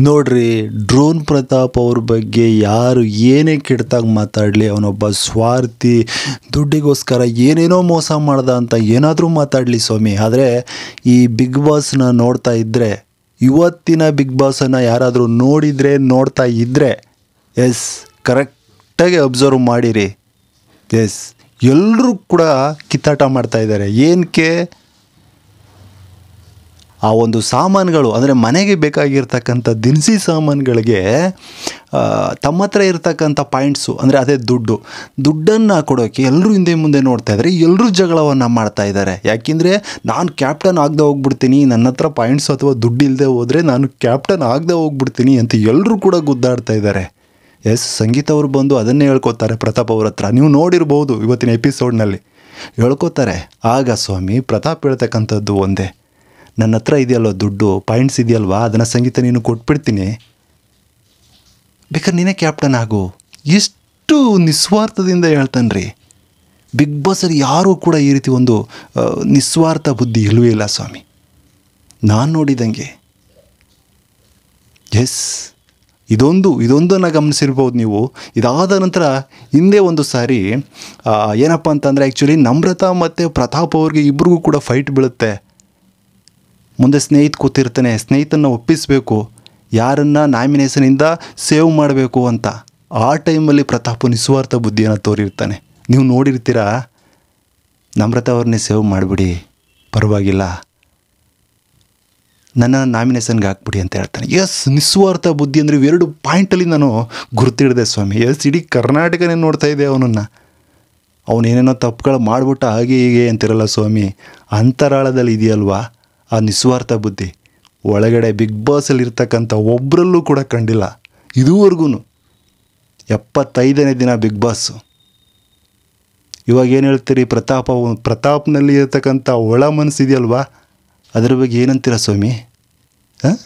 ನೋಡ್ರಿ, ಡ್ರೋನ್ ಪ್ರತಾಪ್ ಅವ್ರ ಬಗ್ಗೆ ಯಾರು ಏನೇ ಕೆಟ್ಟದಾಗಿ ಮಾತಾಡಲಿ, ಅವನೊಬ್ಬ ಸ್ವಾರ್ಥಿ, ದುಡ್ಡಿಗೋಸ್ಕರ ಏನೇನೋ ಮೋಸ ಮಾಡ್ದ ಅಂತ ಏನಾದರೂ ಮಾತಾಡಲಿ ಸ್ವಾಮಿ. ಆದರೆ ಈ ಬಿಗ್ ಬಾಸ್ನ ನೋಡ್ತಾ ಇದ್ದರೆ, ಇವತ್ತಿನ ಬಿಗ್ ಬಾಸನ್ನು ಯಾರಾದರೂ ನೋಡ್ತಾ ಇದ್ದರೆ, ಕರೆಕ್ಟಾಗಿ ಅಬ್ಸರ್ವ್ ಮಾಡಿರಿ. ಎಲ್ಲರೂ ಕೂಡ ಕಿತ್ತಾಟ ಮಾಡ್ತಾ ಇದ್ದಾರೆ. ಏನಕ್ಕೆ? ಆ ಒಂದು ಸಾಮಾನುಗಳು, ಅಂದರೆ ಮನೆಗೆ ಬೇಕಾಗಿರ್ತಕ್ಕಂಥ ದಿನಸಿ ಸಾಮಾನುಗಳಿಗೆ ತಮ್ಮ ಹತ್ರ ಇರ್ತಕ್ಕಂಥ ಪಾಯಿಂಟ್ಸು, ಅಂದರೆ ಅದೇ ದುಡ್ಡನ್ನು ಕೊಡೋಕ್ಕೆ ಎಲ್ಲರೂ ಹಿಂದೆ ಮುಂದೆ ನೋಡ್ತಾ ಇದ್ದಾರೆ. ಎಲ್ಲರೂ ಜಗಳವನ್ನು ಮಾಡ್ತಾ ಇದ್ದಾರೆ. ಯಾಕೆಂದರೆ ನಾನು ಕ್ಯಾಪ್ಟನ್ ಆಗದೆ ಹೋಗ್ಬಿಡ್ತೀನಿ, ನನ್ನ ಹತ್ರ ಪಾಯಿಂಟ್ಸ್ ಅಥವಾ ದುಡ್ಡು ಇಲ್ಲದೆ ಹೋದರೆ ನಾನು ಕ್ಯಾಪ್ಟನ್ ಆಗದೆ ಹೋಗ್ಬಿಡ್ತೀನಿ ಅಂತ ಎಲ್ಲರೂ ಕೂಡ ಗುದ್ದಾಡ್ತಾ ಇದ್ದಾರೆ. ಸಂಗೀತ ಅವರು ಬಂದು ಅದನ್ನೇ ಹೇಳ್ಕೊತಾರೆ ಪ್ರತಾಪ್ ಅವ್ರ ಹತ್ರ. ನೀವು ನೋಡಿರ್ಬೋದು ಇವತ್ತಿನ ಎಪಿಸೋಡ್ನಲ್ಲಿ ಹೇಳ್ಕೊತಾರೆ. ಆಗ ಸ್ವಾಮಿ ಪ್ರತಾಪ್ ಹೇಳ್ತಕ್ಕಂಥದ್ದು ಒಂದೇ, ನನ್ನ ಹತ್ರ ಇದೆಯಲ್ವ ದುಡ್ಡು, ಪಾಯಿಂಟ್ಸ್ ಇದೆಯಲ್ವಾ, ಅದನ್ನು ಸಂಗೀತ ನೀನು ಕೊಟ್ಬಿಡ್ತೀನಿ, ಬೇಕಾದ್ರೆ ನೀನೇ ಕ್ಯಾಪ್ಟನ್ ಆಗು. ಎಷ್ಟು ನಿಸ್ವಾರ್ಥದಿಂದ ಹೇಳ್ತಾನೆ ರೀ. ಬಿಗ್ ಬಾಸಲ್ಲಿ ಯಾರೂ ಕೂಡ ಈ ರೀತಿ ಒಂದು ನಿಸ್ವಾರ್ಥ ಬುದ್ಧಿ ಇಲ್ಲವೇ ಇಲ್ಲ ಸ್ವಾಮಿ, ನಾನು ನೋಡಿದಂಗೆ. ಇದೊಂದನ್ನು ಗಮನಿಸಿರ್ಬೋದು ನೀವು. ಇದಾದ ನಂತರ ಹಿಂದೆ ಒಂದು ಸಾರಿ ಏನಪ್ಪ ಅಂತಂದರೆ, ಆ್ಯಕ್ಚುಲಿ ನಮ್ರತಾ ಮತ್ತು ಪ್ರತಾಪ್ ಅವ್ರಿಗೆ ಇಬ್ರಿಗೂ ಕೂಡ ಫೈಟ್ ಬೀಳುತ್ತೆ. ಮುಂದೆ ಕೂತಿರ್ತಾನೆ, ಸ್ನೇಹಿತನ ಒಪ್ಪಿಸಬೇಕು, ಯಾರನ್ನು ನಾಮಿನೇಷನಿಂದ ಸೇವ್ ಮಾಡಬೇಕು ಅಂತ. ಆ ಟೈಮಲ್ಲಿ ಪ್ರತಾಪ್ ನಿಸ್ವಾರ್ಥ ಬುದ್ಧಿಯನ್ನು ತೋರಿರ್ತಾನೆ. ನೀವು ನೋಡಿರ್ತೀರಾ, ನಮ್ರತಾ ಅವ್ರನ್ನೇ ಸೇವ್ ಮಾಡಿಬಿಡಿ, ಪರವಾಗಿಲ್ಲ, ನನ್ನ ನಾಮಿನೇಷನ್ಗೆ ಹಾಕ್ಬಿಡಿ ಅಂತ ಹೇಳ್ತಾನೆ. ನಿಸ್ವಾರ್ಥ ಬುದ್ಧಿ ಅಂದರೆ ಇವೆರಡು ಪಾಯಿಂಟಲ್ಲಿ ನಾನು ಗುರುತಿಡಿದೆ ಸ್ವಾಮಿ. ಇಡೀ ಕರ್ನಾಟಕನೇ ನೋಡ್ತಾ ಇದೆ ಅವನನ್ನು. ಅವನೇನೇನೋ ತಪ್ಪುಗಳು ಮಾಡಿಬಿಟ್ಟ ಹಾಗೆ ಹೀಗೆ ಅಂತಿರಲ್ಲ ಸ್ವಾಮಿ, ಅಂತರಾಳದಲ್ಲಿ ಇದೆಯಲ್ವಾ ಆ ನಿಸ್ವಾರ್ಥ ಬುದ್ಧಿ. ಒಳಗಡೆ ಬಿಗ್ ಬಾಸಲ್ಲಿ ಇರ್ತಕ್ಕಂಥ ಒಬ್ಬರಲ್ಲೂ ಕೂಡ ಕಂಡಿಲ್ಲ ಇದುವರೆಗೂ. 75ನೇ ದಿನ ಬಿಗ್ ಬಾಸು. ಇವಾಗ ಏನು ಹೇಳ್ತೀರಿ? ಪ್ರತಾಪ್ನಲ್ಲಿ ಇರ್ತಕ್ಕಂಥ ಒಳ ಮನಸ್ಸಿದೆಯಲ್ವಾ, ಅದ್ರ ಬಗ್ಗೆ ಏನಂತೀರ ಸ್ವಾಮಿ? ಹಾಂ?